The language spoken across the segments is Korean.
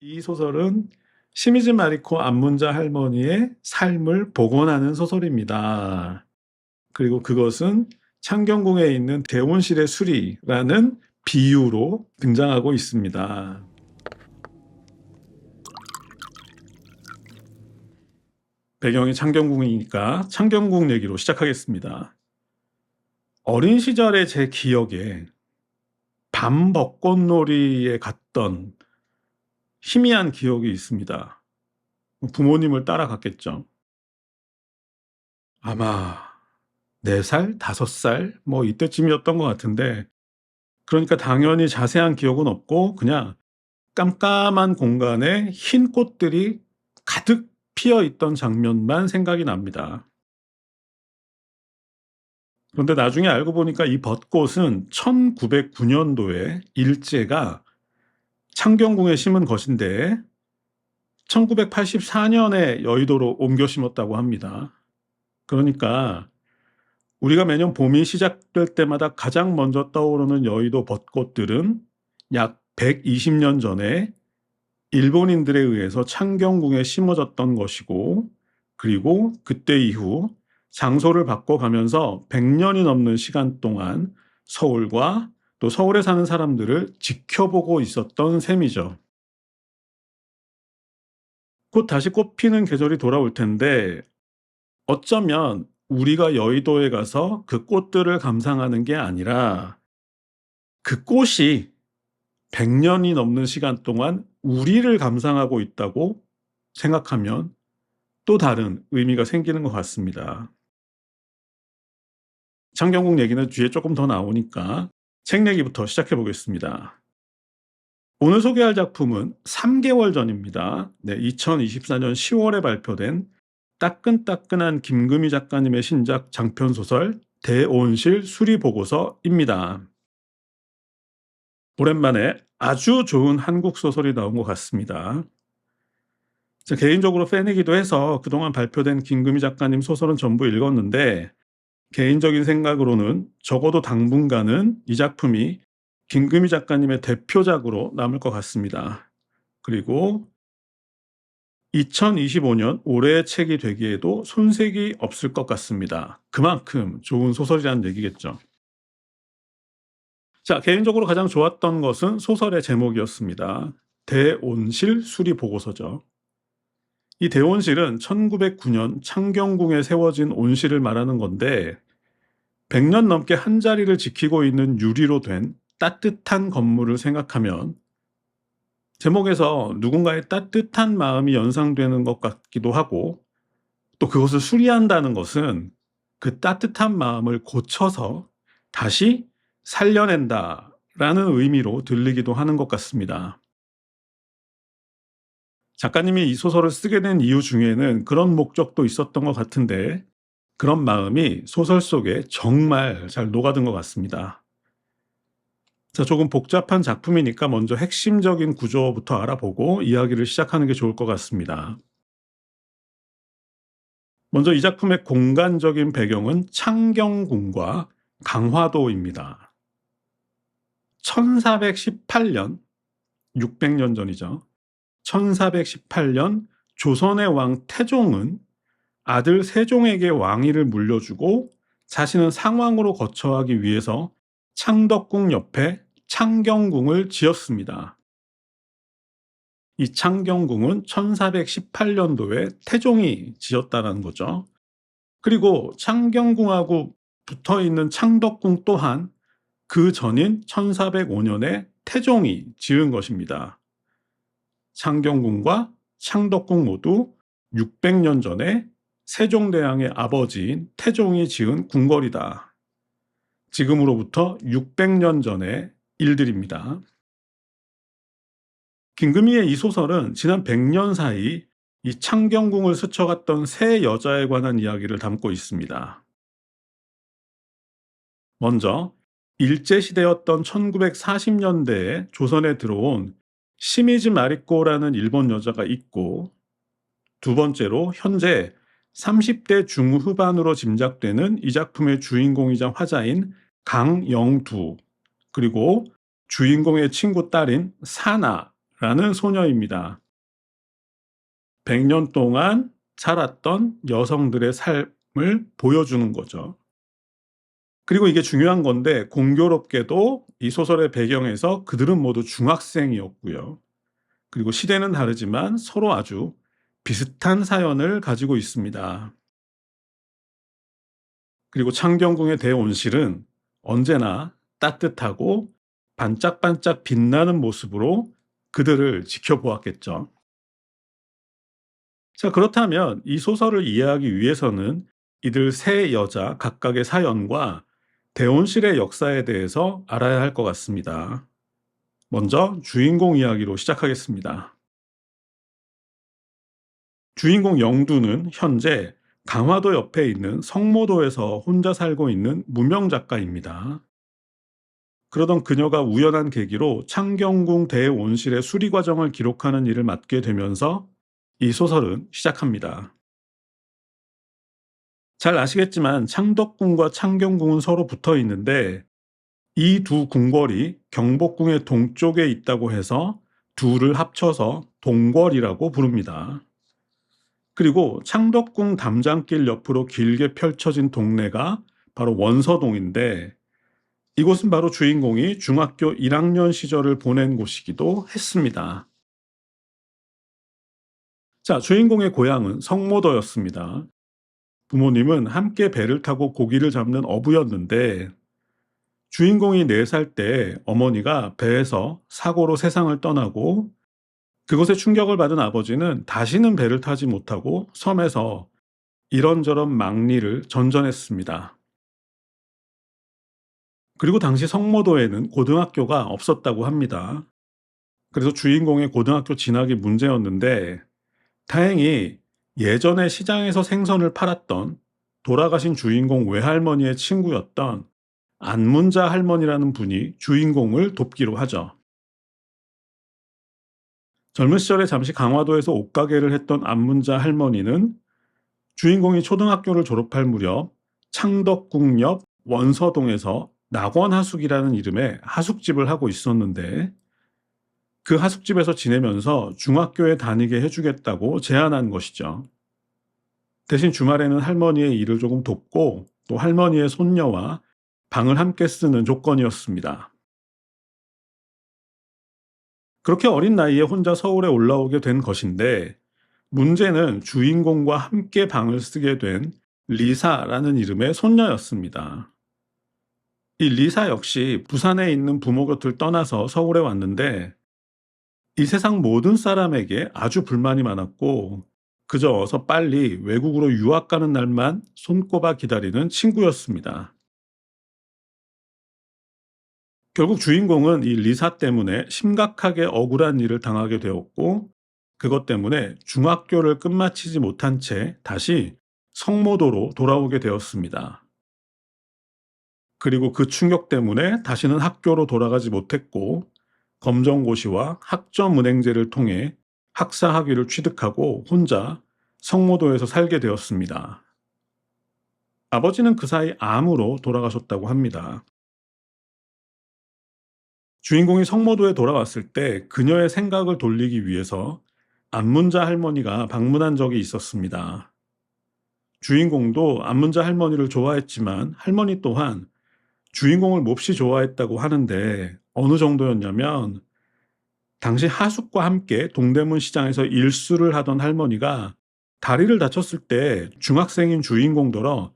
이 소설은 시미즈 마리코 안문자 할머니의 삶을 복원하는 소설입니다. 그리고 그것은 창경궁에 있는 대원실의 수리라는 비유로 등장하고 있습니다. 배경이 창경궁이니까 창경궁 얘기로 시작하겠습니다. 어린 시절의 제 기억에 밤 벚꽃놀이에 갔던 희미한 기억이 있습니다. 부모님을 따라갔겠죠. 아마 4살, 5살 뭐 이때쯤이었던 것 같은데, 그러니까 당연히 자세한 기억은 없고 그냥 깜깜한 공간에 흰 꽃들이 가득 피어 있던 장면만 생각이 납니다. 그런데 나중에 알고 보니까 이 벚꽃은 1909년도에 일제가 창경궁에 심은 것인데 1984년에 여의도로 옮겨 심었다고 합니다. 그러니까 우리가 매년 봄이 시작될 때마다 가장 먼저 떠오르는 여의도 벚꽃들은 약 120년 전에 일본인들에 의해서 창경궁에 심어졌던 것이고, 그리고 그때 이후 장소를 바꿔가면서 100년이 넘는 시간 동안 서울과 또 서울에 사는 사람들을 지켜보고 있었던 셈이죠. 곧 다시 꽃피는 계절이 돌아올 텐데, 어쩌면 우리가 여의도에 가서 그 꽃들을 감상하는 게 아니라 그 꽃이 100년이 넘는 시간 동안 우리를 감상하고 있다고 생각하면 또 다른 의미가 생기는 것 같습니다. 창경궁 얘기는 뒤에 조금 더 나오니까 책 얘기부터 시작해 보겠습니다. 오늘 소개할 작품은 3개월 전입니다. 2024년 10월에 발표된 따끈따끈한 김금희 작가님의 신작 장편소설 대온실 수리보고서입니다. 오랜만에 아주 좋은 한국 소설이 나온 것 같습니다. 개인적으로 팬이기도 해서 그동안 발표된 김금희 작가님 소설은 전부 읽었는데, 개인적인 생각으로는 적어도 당분간은 이 작품이 김금희 작가님의 대표작으로 남을 것 같습니다. 그리고 2025년 올해의 책이 되기에도 손색이 없을 것 같습니다. 그만큼 좋은 소설이라는 얘기겠죠. 자, 개인적으로 가장 좋았던 것은 소설의 제목이었습니다. 대온실 수리보고서죠. 이 대온실은 1909년 창경궁에 세워진 온실을 말하는 건데, 100년 넘게 한 자리를 지키고 있는 유리로 된 따뜻한 건물을 생각하면 제목에서 누군가의 따뜻한 마음이 연상되는 것 같기도 하고, 또 그것을 수리한다는 것은 그 따뜻한 마음을 고쳐서 다시 살려낸다라는 의미로 들리기도 하는 것 같습니다. 작가님이 이 소설을 쓰게 된 이유 중에는 그런 목적도 있었던 것 같은데, 그런 마음이 소설 속에 정말 잘 녹아든 것 같습니다. 자, 조금 복잡한 작품이니까 먼저 핵심적인 구조부터 알아보고 이야기를 시작하는 게 좋을 것 같습니다. 먼저 이 작품의 공간적인 배경은 창경궁과 강화도입니다. 1418년, 600년 전이죠. 1418년 조선의 왕 태종은 아들 세종에게 왕위를 물려주고 자신은 상왕으로 거처하기 위해서 창덕궁 옆에 창경궁을 지었습니다. 이 창경궁은 1418년도에 태종이 지었다는 거죠. 그리고 창경궁하고 붙어 있는 창덕궁 또한 그 전인 1405년에 태종이 지은 것입니다. 창경궁과 창덕궁 모두 600년 전에 세종대왕의 아버지인 태종이 지은 궁궐이다. 지금으로부터 600년 전의 일들입니다. 김금희의 이 소설은 지난 100년 사이 이 창경궁을 스쳐갔던 세 여자에 관한 이야기를 담고 있습니다. 먼저 일제시대였던 1940년대에 조선에 들어온 시미즈 마리코라는 일본 여자가 있고, 두 번째로 현재 30대 중후반으로 짐작되는 이 작품의 주인공이자 화자인 강영두, 그리고 주인공의 친구 딸인 사나라는 리사라는 소녀입니다. 100년 동안 살았던 여성들의 삶을 보여주는 거죠. 그리고 이게 중요한 건데 공교롭게도 이 소설의 배경에서 그들은 모두 중학생이었고요. 그리고 시대는 다르지만 서로 아주 비슷한 사연을 가지고 있습니다. 그리고 창경궁의 대온실은 언제나 따뜻하고 반짝반짝 빛나는 모습으로 그들을 지켜보았겠죠. 자, 그렇다면 이 소설을 이해하기 위해서는 이들 세 여자 각각의 사연과 대온실의 역사에 대해서 알아야 할 것 같습니다. 먼저 주인공 이야기로 시작하겠습니다. 주인공 영두는 현재 강화도 옆에 있는 성모도에서 혼자 살고 있는 무명 작가입니다. 그러던 그녀가 우연한 계기로 창경궁 대온실의 수리 과정을 기록하는 일을 맡게 되면서 이 소설은 시작합니다. 잘 아시겠지만 창덕궁과 창경궁은 서로 붙어 있는데 이 두 궁궐이 경복궁의 동쪽에 있다고 해서 둘을 합쳐서 동궐이라고 부릅니다. 그리고 창덕궁 담장길 옆으로 길게 펼쳐진 동네가 바로 원서동인데 이곳은 바로 주인공이 중학교 1학년 시절을 보낸 곳이기도 했습니다. 자, 주인공의 고향은 성모도였습니다. 부모님은 함께 배를 타고 고기를 잡는 어부였는데 주인공이 4살 때 어머니가 배에서 사고로 세상을 떠나고 그것에 충격을 받은 아버지는 다시는 배를 타지 못하고 섬에서 이런저런 막리를 전전했습니다. 그리고 당시 성모도에는 고등학교가 없었다고 합니다. 그래서 주인공의 고등학교 진학이 문제였는데 다행히 예전에 시장에서 생선을 팔았던 돌아가신 주인공 외할머니의 친구였던 안문자 할머니라는 분이 주인공을 돕기로 하죠. 젊은 시절에 잠시 강화도에서 옷가게를 했던 안문자 할머니는 주인공이 초등학교를 졸업할 무렵 창덕궁 옆 원서동에서 낙원하숙이라는 이름의 하숙집을 하고 있었는데 그 하숙집에서 지내면서 중학교에 다니게 해주겠다고 제안한 것이죠. 대신 주말에는 할머니의 일을 조금 돕고 또 할머니의 손녀와 방을 함께 쓰는 조건이었습니다. 그렇게 어린 나이에 혼자 서울에 올라오게 된 것인데 문제는 주인공과 함께 방을 쓰게 된 리사라는 이름의 손녀였습니다. 이 리사 역시 부산에 있는 부모 곁을 떠나서 서울에 왔는데 이 세상 모든 사람에게 아주 불만이 많았고 그저 어서 빨리 외국으로 유학 가는 날만 손꼽아 기다리는 친구였습니다. 결국 주인공은 이 리사 때문에 심각하게 억울한 일을 당하게 되었고 그것 때문에 중학교를 끝마치지 못한 채 다시 성모도로 돌아오게 되었습니다. 그리고 그 충격 때문에 다시는 학교로 돌아가지 못했고 검정고시와 학점은행제를 통해 학사 학위를 취득하고 혼자 성모도에서 살게 되었습니다. 아버지는 그 사이 암으로 돌아가셨다고 합니다. 주인공이 성모도에 돌아왔을 때 그녀의 생각을 돌리기 위해서 안문자 할머니가 방문한 적이 있었습니다. 주인공도 안문자 할머니를 좋아했지만 할머니 또한 주인공을 몹시 좋아했다고 하는데 어느 정도였냐면 당시 하숙과 함께 동대문 시장에서 일수를 하던 할머니가 다리를 다쳤을 때 중학생인 주인공더러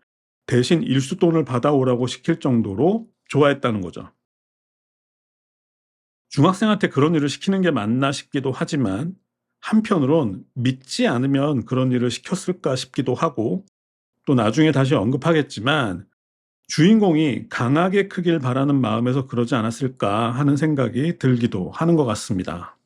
대신 일수돈을 받아오라고 시킬 정도로 좋아했다는 거죠. 중학생한테 그런 일을 시키는 게 맞나 싶기도 하지만 한편으론 믿지 않으면 그런 일을 시켰을까 싶기도 하고 또 나중에 다시 언급하겠지만 주인공이 강하게 크길 바라는 마음에서 그러지 않았을까 하는 생각이 들기도 하는 것 같습니다.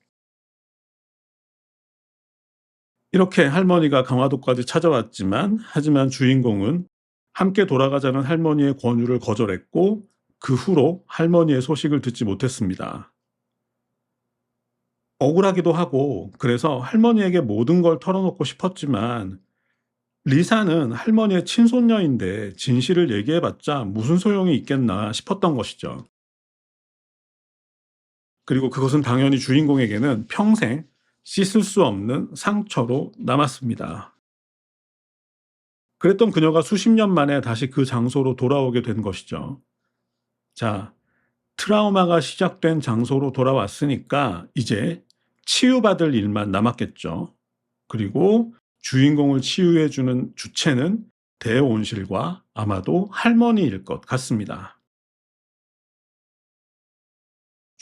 이렇게 할머니가 강화도까지 찾아왔지만 하지만 주인공은 함께 돌아가자는 할머니의 권유를 거절했고 그 후로 할머니의 소식을 듣지 못했습니다. 억울하기도 하고 그래서 할머니에게 모든 걸 털어놓고 싶었지만 리사는 할머니의 친손녀인데 진실을 얘기해봤자 무슨 소용이 있겠나 싶었던 것이죠. 그리고 그것은 당연히 주인공에게는 평생 씻을 수 없는 상처로 남았습니다. 그랬던 그녀가 수십 년 만에 다시 그 장소로 돌아오게 된 것이죠. 자, 트라우마가 시작된 장소로 돌아왔으니까 이제 치유받을 일만 남았겠죠. 그리고 주인공을 치유해주는 주체는 대온실과 아마도 할머니일 것 같습니다.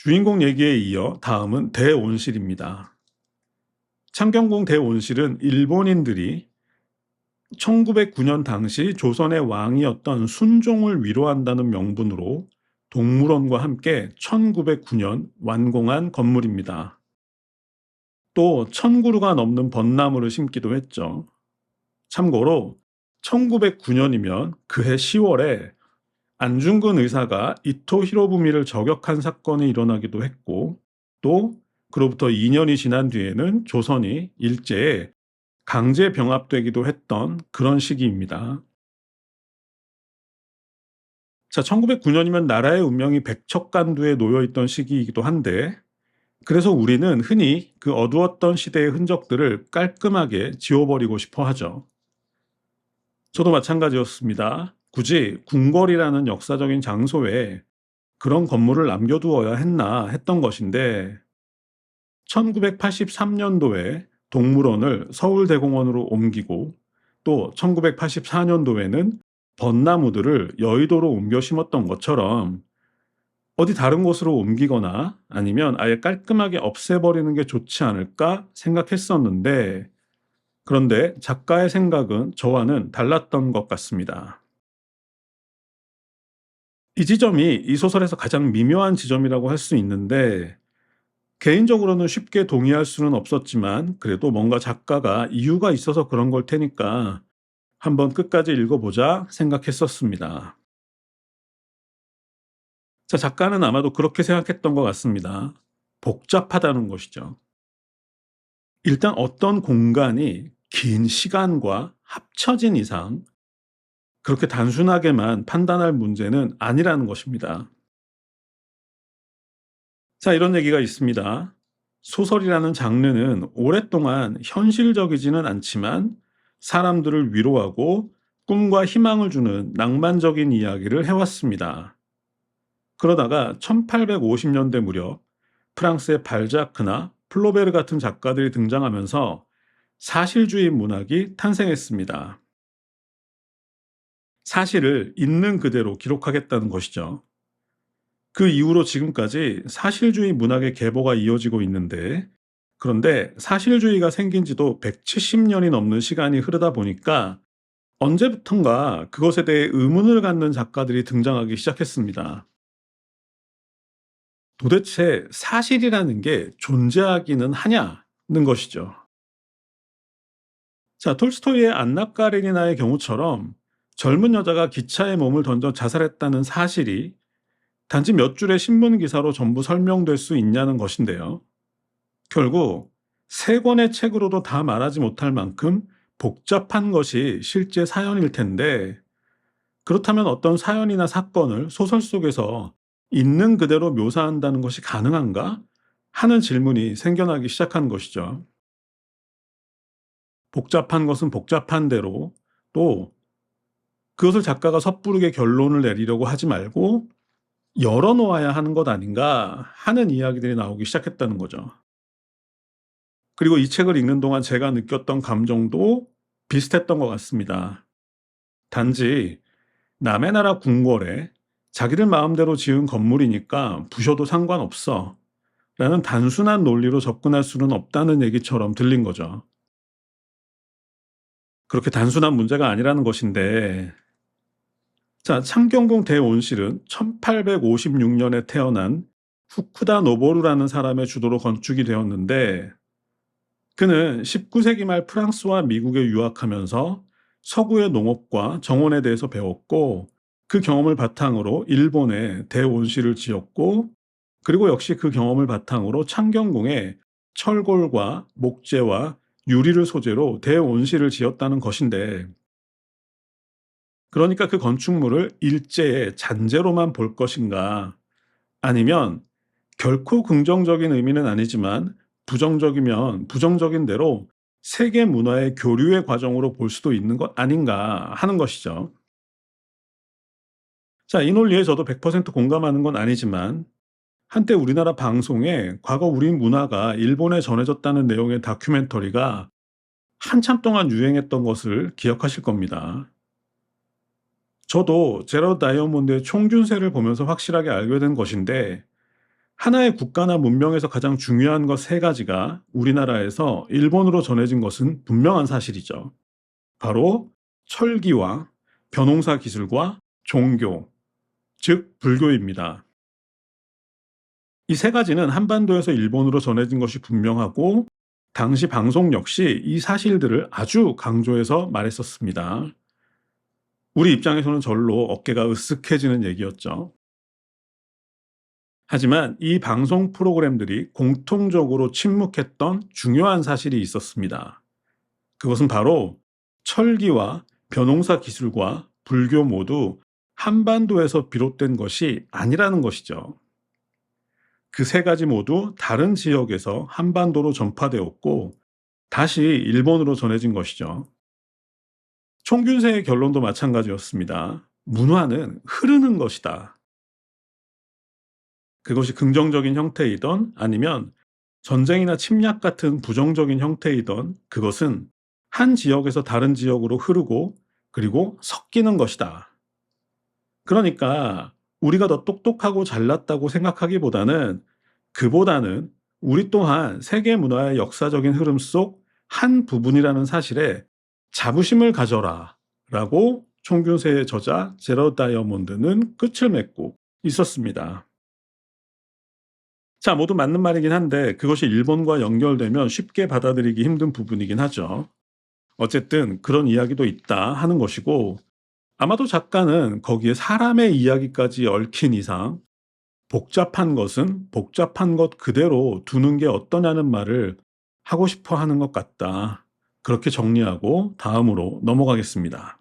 주인공 얘기에 이어 다음은 대온실입니다. 창경궁 대온실은 일본인들이 1909년 당시 조선의 왕이었던 순종을 위로한다는 명분으로 동물원과 함께 1909년 완공한 건물입니다. 또 1000그루가 넘는 벚나무를 심기도 했죠. 참고로 1909년이면 그해 10월에 안중근 의사가 이토 히로부미를 저격한 사건이 일어나기도 했고, 또 그로부터 2년이 지난 뒤에는 조선이 일제에 강제 병합되기도 했던 그런 시기입니다. 자, 1909년이면 나라의 운명이 백척간두에 놓여 있던 시기이기도 한데, 그래서 우리는 흔히 그 어두웠던 시대의 흔적들을 깔끔하게 지워버리고 싶어 하죠. 저도 마찬가지였습니다. 굳이 궁궐이라는 역사적인 장소에 그런 건물을 남겨두어야 했나 했던 것인데, 1983년도에 동물원을 서울대공원으로 옮기고, 또 1984년도에는 벚나무들을 여의도로 옮겨 심었던 것처럼 어디 다른 곳으로 옮기거나 아니면 아예 깔끔하게 없애버리는 게 좋지 않을까 생각했었는데, 그런데 작가의 생각은 저와는 달랐던 것 같습니다. 이 지점이 이 소설에서 가장 미묘한 지점이라고 할 수 있는데, 개인적으로는 쉽게 동의할 수는 없었지만 그래도 뭔가 작가가 이유가 있어서 그런 걸 테니까 한번 끝까지 읽어보자 생각했었습니다. 자, 작가는 아마도 그렇게 생각했던 것 같습니다. 복잡하다는 것이죠. 일단 어떤 공간이 긴 시간과 합쳐진 이상 그렇게 단순하게만 판단할 문제는 아니라는 것입니다. 자, 이런 얘기가 있습니다. 소설이라는 장르는 오랫동안 현실적이지는 않지만 사람들을 위로하고 꿈과 희망을 주는 낭만적인 이야기를 해왔습니다. 그러다가 1850년대 무렵 프랑스의 발자크나 플로베르 같은 작가들이 등장하면서 사실주의 문학이 탄생했습니다. 사실을 있는 그대로 기록하겠다는 것이죠. 그 이후로 지금까지 사실주의 문학의 계보가 이어지고 있는데, 그런데 사실주의가 생긴 지도 170년이 넘는 시간이 흐르다 보니까 언제부턴가 그것에 대해 의문을 갖는 작가들이 등장하기 시작했습니다. 도대체 사실이라는 게 존재하기는 하냐는 것이죠. 자, 톨스토이의 안나 까레니나의 경우처럼 젊은 여자가 기차에 몸을 던져 자살했다는 사실이 단지 몇 줄의 신문 기사로 전부 설명될 수 있냐는 것인데요. 결국 세 권의 책으로도 다 말하지 못할 만큼 복잡한 것이 실제 사연일 텐데, 그렇다면 어떤 사연이나 사건을 소설 속에서 있는 그대로 묘사한다는 것이 가능한가 하는 질문이 생겨나기 시작한 것이죠. 복잡한 것은 복잡한 대로, 또 그것을 작가가 섣부르게 결론을 내리려고 하지 말고 열어놓아야 하는 것 아닌가 하는 이야기들이 나오기 시작했다는 거죠. 그리고 이 책을 읽는 동안 제가 느꼈던 감정도 비슷했던 것 같습니다. 단지 남의 나라 궁궐에 자기들 마음대로 지은 건물이니까 부셔도 상관없어 라는 단순한 논리로 접근할 수는 없다는 얘기처럼 들린 거죠. 그렇게 단순한 문제가 아니라는 것인데, 자, 창경궁 대온실은 1856년에 태어난 후쿠다 노보루라는 사람의 주도로 건축이 되었는데, 그는 19세기 말 프랑스와 미국에 유학하면서 서구의 농업과 정원에 대해서 배웠고, 그 경험을 바탕으로 일본에 대온실을 지었고, 그리고 역시 그 경험을 바탕으로 창경궁에 철골과 목재와 유리를 소재로 대온실을 지었다는 것인데, 그러니까 그 건축물을 일제의 잔재로만 볼 것인가, 아니면 결코 긍정적인 의미는 아니지만 부정적이면 부정적인 대로 세계 문화의 교류의 과정으로 볼 수도 있는 것 아닌가 하는 것이죠. 자, 이 논리에 저도 100% 공감하는 건 아니지만 한때 우리나라 방송에 과거 우리 문화가 일본에 전해졌다는 내용의 다큐멘터리가 한참 동안 유행했던 것을 기억하실 겁니다. 저도 제로 다이아몬드의 총균세를 보면서 확실하게 알게 된 것인데 하나의 국가나 문명에서 가장 중요한 것 세 가지가 우리나라에서 일본으로 전해진 것은 분명한 사실이죠. 바로 철기와 벼농사 기술과 종교, 즉 불교입니다. 이 세 가지는 한반도에서 일본으로 전해진 것이 분명하고 당시 방송 역시 이 사실들을 아주 강조해서 말했었습니다. 우리 입장에서는 절로 어깨가 으쓱해지는 얘기였죠. 하지만 이 방송 프로그램들이 공통적으로 침묵했던 중요한 사실이 있었습니다. 그것은 바로 철기와 벼농사 기술과 불교 모두 한반도에서 비롯된 것이 아니라는 것이죠. 그 세 가지 모두 다른 지역에서 한반도로 전파되었고 다시 일본으로 전해진 것이죠. 총균세의 결론도 마찬가지였습니다. 문화는 흐르는 것이다. 그것이 긍정적인 형태이던 아니면 전쟁이나 침략 같은 부정적인 형태이던 그것은 한 지역에서 다른 지역으로 흐르고 그리고 섞이는 것이다. 그러니까 우리가 더 똑똑하고 잘났다고 생각하기보다는 그보다는 우리 또한 세계 문화의 역사적인 흐름 속 한 부분이라는 사실에 자부심을 가져라 라고 총균세의 저자 제러 다이아몬드는 끝을 맺고 있었습니다. 자, 모두 맞는 말이긴 한데 그것이 일본과 연결되면 쉽게 받아들이기 힘든 부분이긴 하죠. 어쨌든 그런 이야기도 있다 하는 것이고 아마도 작가는 거기에 사람의 이야기까지 얽힌 이상 복잡한 것은 복잡한 것 그대로 두는 게 어떠냐는 말을 하고 싶어 하는 것 같다. 그렇게 정리하고 다음으로 넘어가겠습니다.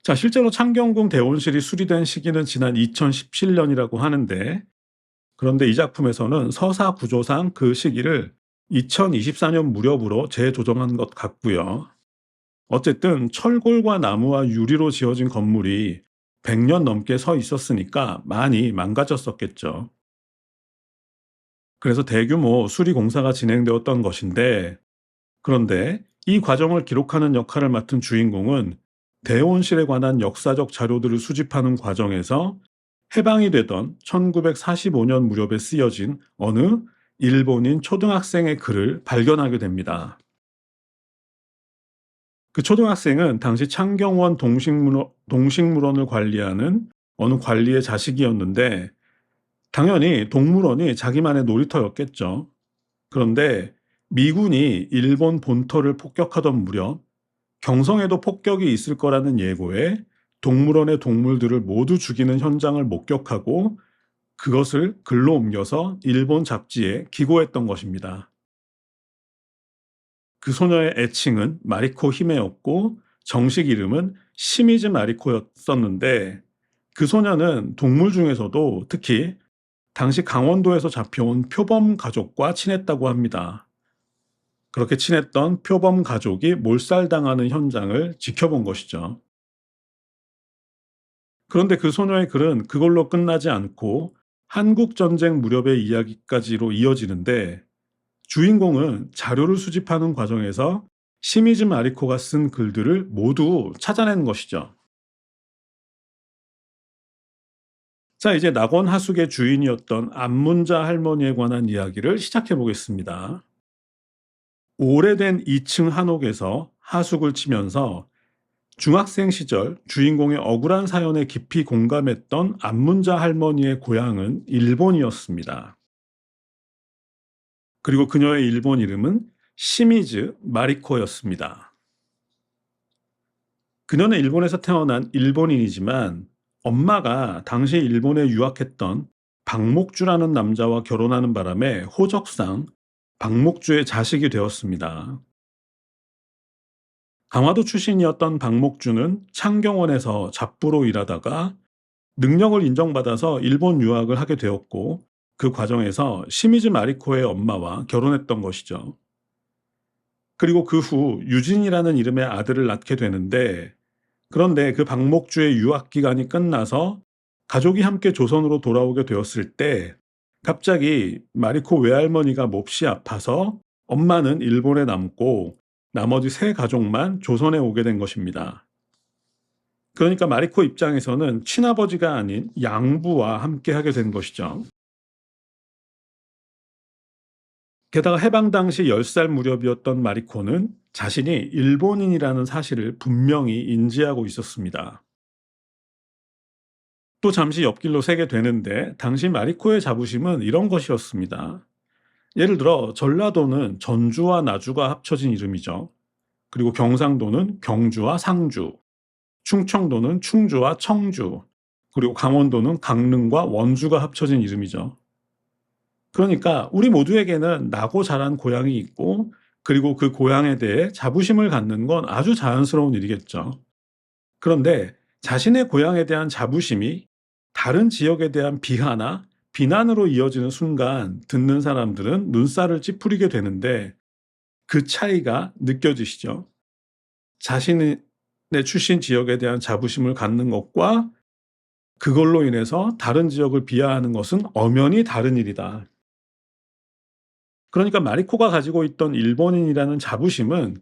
자, 실제로 창경궁 대원실이 수리된 시기는 지난 2017년이라고 하는데 그런데 이 작품에서는 서사 구조상 그 시기를 2024년 무렵으로 재조정한 것 같고요. 어쨌든 철골과 나무와 유리로 지어진 건물이 100년 넘게 서 있었으니까 많이 망가졌었겠죠. 그래서 대규모 수리 공사가 진행되었던 것인데 그런데 이 과정을 기록하는 역할을 맡은 주인공은 대원실에 관한 역사적 자료들을 수집하는 과정에서 해방이 되던 1945년 무렵에 쓰여진 어느 일본인 초등학생의 글을 발견하게 됩니다. 그 초등학생은 당시 창경원 동식물원을 관리하는 어느 관리의 자식이었는데 당연히 동물원이 자기만의 놀이터였겠죠. 그런데 미군이 일본 본토를 폭격하던 무렵 경성에도 폭격이 있을 거라는 예고에 동물원의 동물들을 모두 죽이는 현장을 목격하고 그것을 글로 옮겨서 일본 잡지에 기고했던 것입니다. 그 소녀의 애칭은 마리코 히메였고 정식 이름은 시미즈 마리코였었는데 그 소녀는 동물 중에서도 특히 당시 강원도에서 잡혀온 표범 가족과 친했다고 합니다. 그렇게 친했던 표범 가족이 몰살당하는 현장을 지켜본 것이죠. 그런데 그 소녀의 글은 그걸로 끝나지 않고 한국전쟁 무렵의 이야기까지로 이어지는데 주인공은 자료를 수집하는 과정에서 시미즈 마리코가 쓴 글들을 모두 찾아낸 것이죠. 자, 이제 낙원 하숙의 주인이었던 안문자 할머니에 관한 이야기를 시작해 보겠습니다. 오래된 2층 한옥에서 하숙을 치면서 중학생 시절 주인공의 억울한 사연에 깊이 공감했던 안문자 할머니의 고향은 일본이었습니다. 그리고 그녀의 일본 이름은 시미즈 마리코였습니다. 그녀는 일본에서 태어난 일본인이지만 엄마가 당시 일본에 유학했던 박목주라는 남자와 결혼하는 바람에 호적상 박목주의 자식이 되었습니다. 강화도 출신이었던 박목주는 창경원에서 잡부로 일하다가 능력을 인정받아서 일본 유학을 하게 되었고 그 과정에서 시미즈 마리코의 엄마와 결혼했던 것이죠. 그리고 그 후 유진이라는 이름의 아들을 낳게 되는데 그런데 그 박목주의 유학 기간이 끝나서 가족이 함께 조선으로 돌아오게 되었을 때 갑자기 마리코 외할머니가 몹시 아파서 엄마는 일본에 남고 나머지 세 가족만 조선에 오게 된 것입니다. 그러니까 마리코 입장에서는 친아버지가 아닌 양부와 함께 하게 된 것이죠. 게다가 해방 당시 10살 무렵이었던 마리코는 자신이 일본인이라는 사실을 분명히 인지하고 있었습니다. 또 잠시 옆길로 새게 되는데 당시 마리코의 자부심은 이런 것이었습니다. 예를 들어 전라도는 전주와 나주가 합쳐진 이름이죠. 그리고 경상도는 경주와 상주, 충청도는 충주와 청주, 그리고 강원도는 강릉과 원주가 합쳐진 이름이죠. 그러니까 우리 모두에게는 나고 자란 고향이 있고 그리고 그 고향에 대해 자부심을 갖는 건 아주 자연스러운 일이겠죠. 그런데 자신의 고향에 대한 자부심이 다른 지역에 대한 비하나 비난으로 이어지는 순간 듣는 사람들은 눈살을 찌푸리게 되는데 그 차이가 느껴지시죠? 자신의 출신 지역에 대한 자부심을 갖는 것과 그걸로 인해서 다른 지역을 비하하는 것은 엄연히 다른 일이다. 그러니까 마리코가 가지고 있던 일본인이라는 자부심은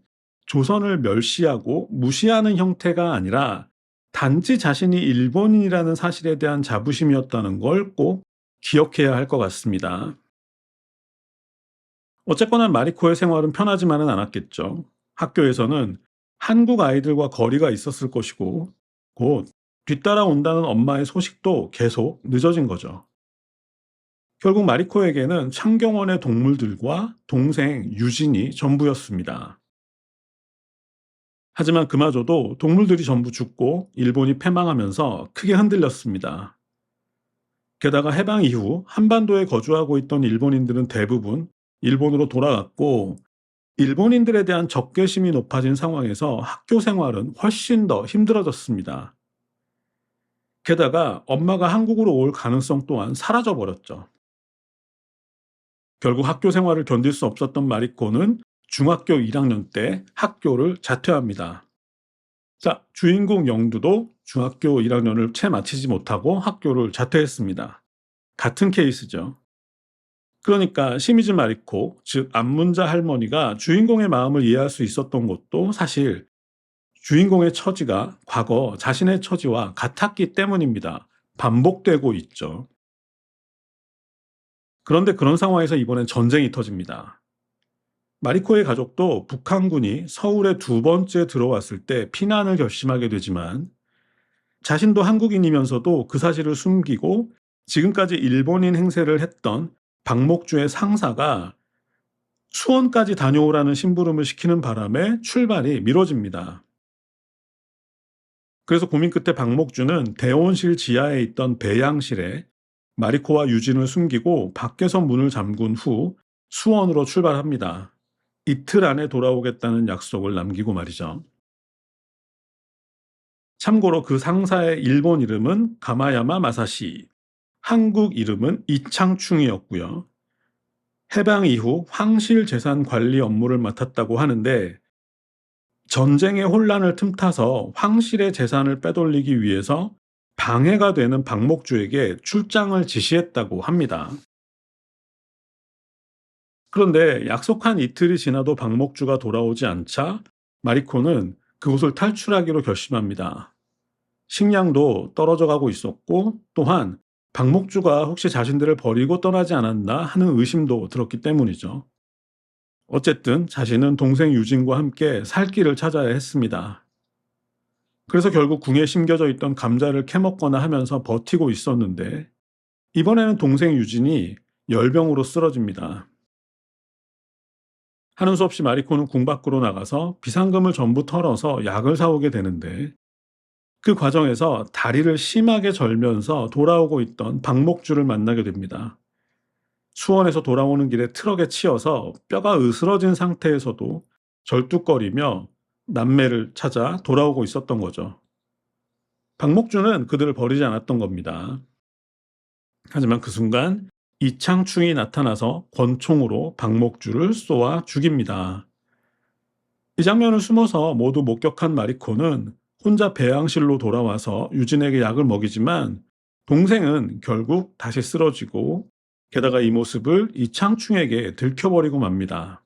조선을 멸시하고 무시하는 형태가 아니라 단지 자신이 일본인이라는 사실에 대한 자부심이었다는 걸 꼭 기억해야 할 것 같습니다. 어쨌거나 마리코의 생활은 편하지만은 않았겠죠. 학교에서는 한국 아이들과 거리가 있었을 것이고 곧 뒤따라온다는 엄마의 소식도 계속 늦어진 거죠. 결국 마리코에게는 창경원의 동물들과 동생 유진이 전부였습니다. 하지만 그마저도 동물들이 전부 죽고 일본이 패망하면서 크게 흔들렸습니다. 게다가 해방 이후 한반도에 거주하고 있던 일본인들은 대부분 일본으로 돌아갔고 일본인들에 대한 적개심이 높아진 상황에서 학교 생활은 훨씬 더 힘들어졌습니다. 게다가 엄마가 한국으로 올 가능성 또한 사라져 버렸죠. 결국 학교 생활을 견딜 수 없었던 마리코는 중학교 1학년 때 학교를 자퇴합니다. 자, 주인공 영두도 중학교 1학년을 채 마치지 못하고 학교를 자퇴했습니다. 같은 케이스죠. 그러니까 시미즈 마리코, 즉 안문자 할머니가 주인공의 마음을 이해할 수 있었던 것도 사실 주인공의 처지가 과거 자신의 처지와 같았기 때문입니다. 반복되고 있죠. 그런데 그런 상황에서 이번엔 전쟁이 터집니다. 마리코의 가족도 북한군이 서울에 두 번째 들어왔을 때 피난을 결심하게 되지만 자신도 한국인이면서도 그 사실을 숨기고 지금까지 일본인 행세를 했던 박목주의 상사가 수원까지 다녀오라는 심부름을 시키는 바람에 출발이 미뤄집니다. 그래서 고민 끝에 박목주는 대원실 지하에 있던 배양실에 마리코와 유진을 숨기고 밖에서 문을 잠근 후 수원으로 출발합니다. 이틀 안에 돌아오겠다는 약속을 남기고 말이죠. 참고로 그 상사의 일본 이름은 가마야마 마사시, 한국 이름은 이창충이었고요. 해방 이후 황실 재산 관리 업무를 맡았다고 하는데 전쟁의 혼란을 틈타서 황실의 재산을 빼돌리기 위해서 방해가 되는 박목주에게 출장을 지시했다고 합니다. 그런데 약속한 이틀이 지나도 박목주가 돌아오지 않자 마리코는 그곳을 탈출하기로 결심합니다. 식량도 떨어져 가고 있었고 또한 박목주가 혹시 자신들을 버리고 떠나지 않았나 하는 의심도 들었기 때문이죠. 어쨌든 자신은 동생 유진과 함께 살 길을 찾아야 했습니다. 그래서 결국 궁에 심겨져 있던 감자를 캐먹거나 하면서 버티고 있었는데 이번에는 동생 유진이 열병으로 쓰러집니다. 하는 수 없이 마리코는 궁 밖으로 나가서 비상금을 전부 털어서 약을 사오게 되는데 그 과정에서 다리를 심하게 절면서 돌아오고 있던 박목주를 만나게 됩니다. 수원에서 돌아오는 길에 트럭에 치여서 뼈가 으스러진 상태에서도 절뚝거리며 남매를 찾아 돌아오고 있었던 거죠. 박목주는 그들을 버리지 않았던 겁니다. 하지만 그 순간 이창충이 나타나서 권총으로 박목주를 쏘아 죽입니다. 이 장면을 숨어서 모두 목격한 마리코는 혼자 배양실로 돌아와서 유진에게 약을 먹이지만 동생은 결국 다시 쓰러지고 게다가 이 모습을 이창충에게 들켜버리고 맙니다.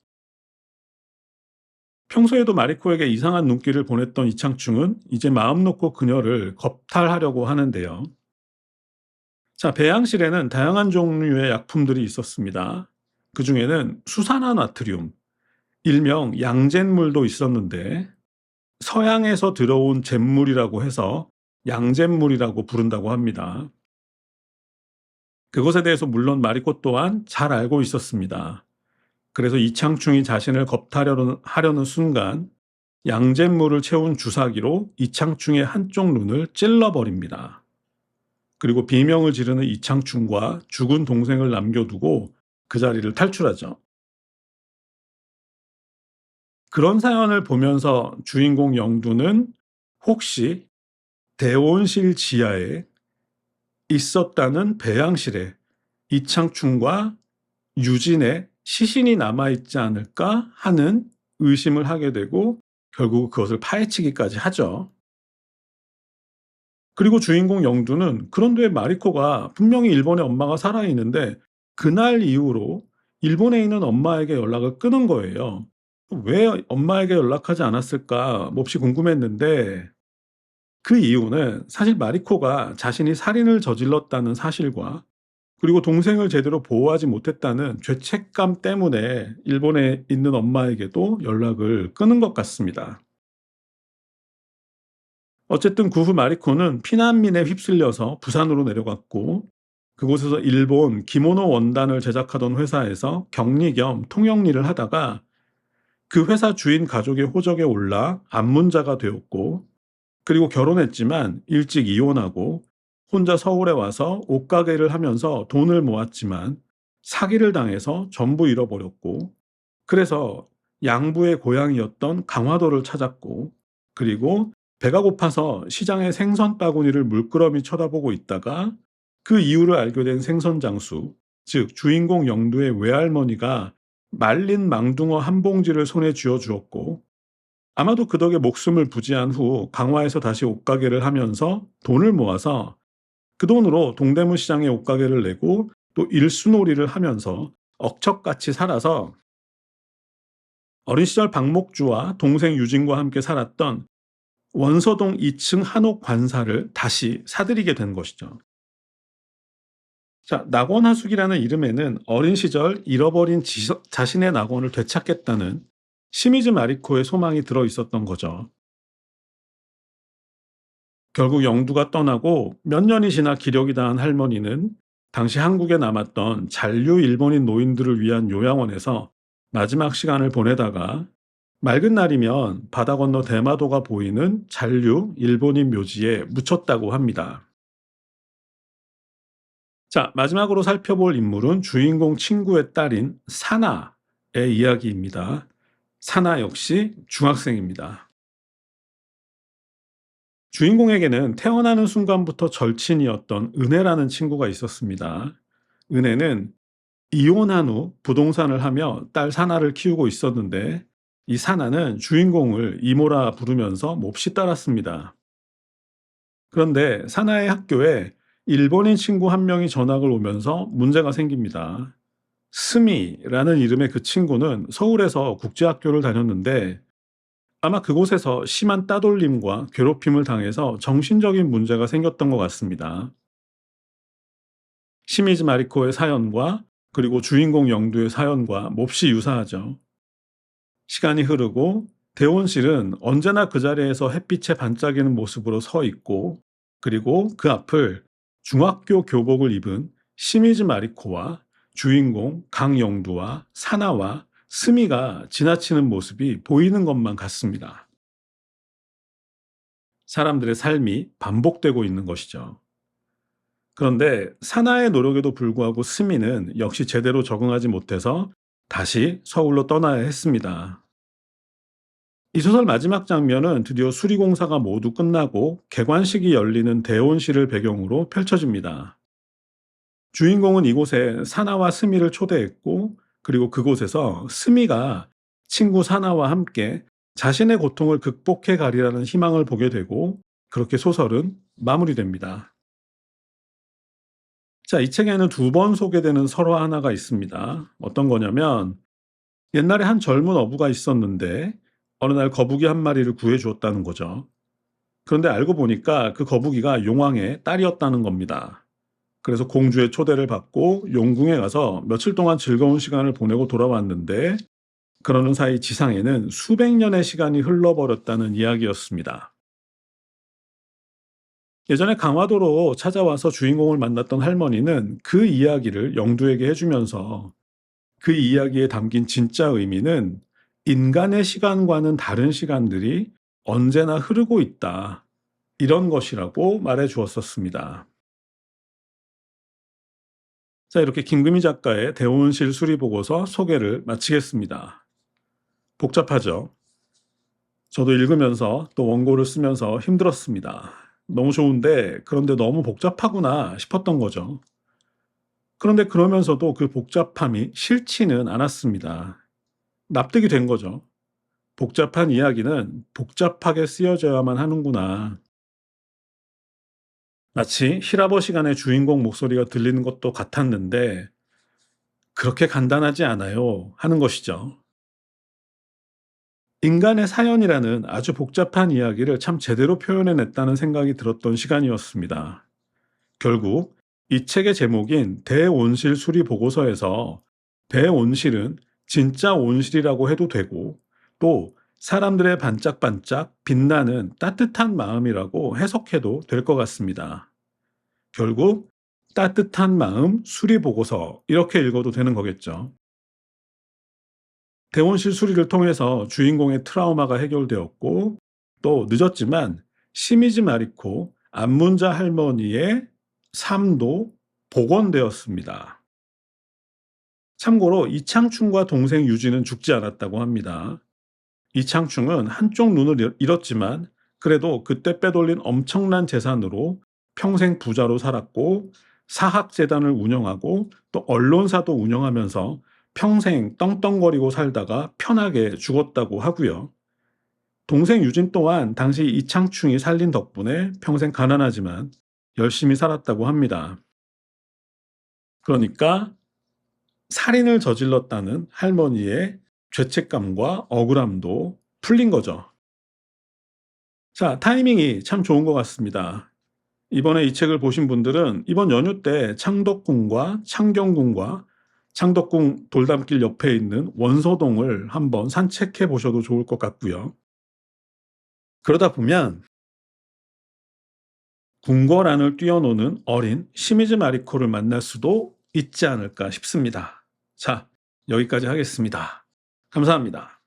평소에도 마리코에게 이상한 눈길을 보냈던 이창충은 이제 마음 놓고 그녀를 겁탈하려고 하는데요. 자, 배양실에는 다양한 종류의 약품들이 있었습니다. 그 중에는 수산화나트륨, 일명 양잿물도 있었는데 서양에서 들어온 잿물이라고 해서 양잿물이라고 부른다고 합니다. 그것에 대해서 물론 마리코 또한 잘 알고 있었습니다. 그래서 이창충이 자신을 겁탈하려는 순간 양잿물을 채운 주사기로 이창충의 한쪽 눈을 찔러버립니다. 그리고 비명을 지르는 이창충과 죽은 동생을 남겨두고 그 자리를 탈출하죠. 그런 사연을 보면서 주인공 영두는 혹시 대원실 지하에 있었다는 배양실에 이창충과 유진의 시신이 남아있지 않을까 하는 의심을 하게 되고 결국 그것을 파헤치기까지 하죠. 그리고 주인공 영두는 그런데 마리코가 분명히 일본에 엄마가 살아있는데 그날 이후로 일본에 있는 엄마에게 연락을 끊은 거예요. 왜 엄마에게 연락하지 않았을까 몹시 궁금했는데 그 이유는 사실 마리코가 자신이 살인을 저질렀다는 사실과 그리고 동생을 제대로 보호하지 못했다는 죄책감 때문에 일본에 있는 엄마에게도 연락을 끊은 것 같습니다. 어쨌든 그 후 마리코는 피난민에 휩쓸려서 부산으로 내려갔고 그곳에서 일본 기모노 원단을 제작하던 회사에서 격리 겸 통역 일을 하다가 그 회사 주인 가족의 호적에 올라 안문자가 되었고 그리고 결혼했지만 일찍 이혼하고 혼자 서울에 와서 옷가게를 하면서 돈을 모았지만 사기를 당해서 전부 잃어버렸고 그래서 양부의 고향이었던 강화도를 찾았고 그리고 배가 고파서 시장의 생선 바구니를 물끄러미 쳐다보고 있다가 그 이유를 알게 된 생선 장수, 즉 주인공 영두의 외할머니가 말린 망둥어 한 봉지를 손에 쥐어 주었고 아마도 그 덕에 목숨을 부지한 후 강화에서 다시 옷가게를 하면서 돈을 모아서 그 돈으로 동대문 시장에 옷가게를 내고 또 일수놀이를 하면서 억척같이 살아서 어린 시절 박목주와 동생 유진과 함께 살았던 원서동 2층 한옥 관사를 다시 사들이게 된 것이죠. 자, 낙원하숙이라는 이름에는 어린 시절 잃어버린 자신의 낙원을 되찾겠다는 시미즈 마리코의 소망이 들어 있었던 거죠. 결국 영두가 떠나고 몇 년이 지나 기력이 다한 할머니는 당시 한국에 남았던 잔류 일본인 노인들을 위한 요양원에서 마지막 시간을 보내다가 맑은 날이면 바다 건너 대마도가 보이는 잔류 일본인 묘지에 묻혔다고 합니다. 자, 마지막으로 살펴볼 인물은 주인공 친구의 딸인 사나의 이야기입니다. 사나 역시 중학생입니다. 주인공에게는 태어나는 순간부터 절친이었던 은혜라는 친구가 있었습니다. 은혜는 이혼한 후 부동산을 하며 딸 사나를 키우고 있었는데 이 사나는 주인공을 이모라 부르면서 몹시 따랐습니다. 그런데 사나의 학교에 일본인 친구 한 명이 전학을 오면서 문제가 생깁니다. 스미라는 이름의 그 친구는 서울에서 국제학교를 다녔는데 아마 그곳에서 심한 따돌림과 괴롭힘을 당해서 정신적인 문제가 생겼던 것 같습니다. 시미즈 마리코의 사연과 그리고 주인공 영두의 사연과 몹시 유사하죠. 시간이 흐르고 대원실은 언제나 그 자리에서 햇빛에 반짝이는 모습으로 서 있고 그리고 그 앞을 중학교 교복을 입은 시미즈 마리코와 주인공 강영두와 사나와 스미가 지나치는 모습이 보이는 것만 같습니다. 사람들의 삶이 반복되고 있는 것이죠. 그런데 사나의 노력에도 불구하고 스미는 역시 제대로 적응하지 못해서 다시 서울로 떠나야 했습니다. 이 소설 마지막 장면은 드디어 수리공사가 모두 끝나고 개관식이 열리는 대원시를 배경으로 펼쳐집니다. 주인공은 이곳에 사나와 스미를 초대했고, 그리고 그곳에서 스미가 친구 사나와 함께 자신의 고통을 극복해 가리라는 희망을 보게 되고, 그렇게 소설은 마무리됩니다. 자, 이 책에는 두 번 소개되는 설화 하나가 있습니다. 어떤 거냐면, 옛날에 한 젊은 어부가 있었는데, 어느 날 거북이 한 마리를 구해 주었다는 거죠. 그런데 알고 보니까 그 거북이가 용왕의 딸이었다는 겁니다. 그래서 공주의 초대를 받고 용궁에 가서 며칠 동안 즐거운 시간을 보내고 돌아왔는데, 그러는 사이 지상에는 수백 년의 시간이 흘러버렸다는 이야기였습니다. 예전에 강화도로 찾아와서 주인공을 만났던 할머니는 그 이야기를 영두에게 해주면서, 그 이야기에 담긴 진짜 의미는 인간의 시간과는 다른 시간들이 언제나 흐르고 있다, 이런 것이라고 말해 주었었습니다. 자, 이렇게 김금희 작가의 대온실 수리보고서 소개를 마치겠습니다. 복잡하죠? 저도 읽으면서 또 원고를 쓰면서 힘들었습니다. 너무 좋은데, 그런데 너무 복잡하구나 싶었던 거죠. 그런데 그러면서도 그 복잡함이 싫지는 않았습니다. 납득이 된 거죠. 복잡한 이야기는 복잡하게 쓰여져야만 하는구나. 마치 히라버 시간의 주인공 목소리가 들리는 것도 같았는데, 그렇게 간단하지 않아요, 하는 것이죠. 인간의 사연이라는 아주 복잡한 이야기를 참 제대로 표현해냈다는 생각이 들었던 시간이었습니다. 결국 이 책의 제목인 대온실 수리 보고서에서 대온실은 진짜 온실이라고 해도 되고, 또 사람들의 반짝반짝 빛나는 따뜻한 마음이라고 해석해도 될 것 같습니다. 결국 따뜻한 마음 수리 보고서, 이렇게 읽어도 되는 거겠죠. 대원실 수리를 통해서 주인공의 트라우마가 해결되었고, 또 늦었지만 시미즈 마리코 안문자 할머니의 삶도 복원되었습니다. 참고로 이창충과 동생 유진은 죽지 않았다고 합니다. 이창충은 한쪽 눈을 잃었지만 그래도 그때 빼돌린 엄청난 재산으로 평생 부자로 살았고, 사학재단을 운영하고 또 언론사도 운영하면서 평생 떵떵거리고 살다가 편하게 죽었다고 하고요. 동생 유진 또한 당시 이창충이 살린 덕분에 평생 가난하지만 열심히 살았다고 합니다. 그러니까 살인을 저질렀다는 할머니의 죄책감과 억울함도 풀린 거죠. 자, 타이밍이 참 좋은 것 같습니다. 이번에 이 책을 보신 분들은 이번 연휴 때 창덕궁과 창경궁과 창덕궁 돌담길 옆에 있는 원서동을 한번 산책해 보셔도 좋을 것 같고요. 그러다 보면 궁궐안을 뛰어노는 어린 시미즈 마리코를 만날 수도 있지 않을까 싶습니다. 자, 여기까지 하겠습니다. 감사합니다.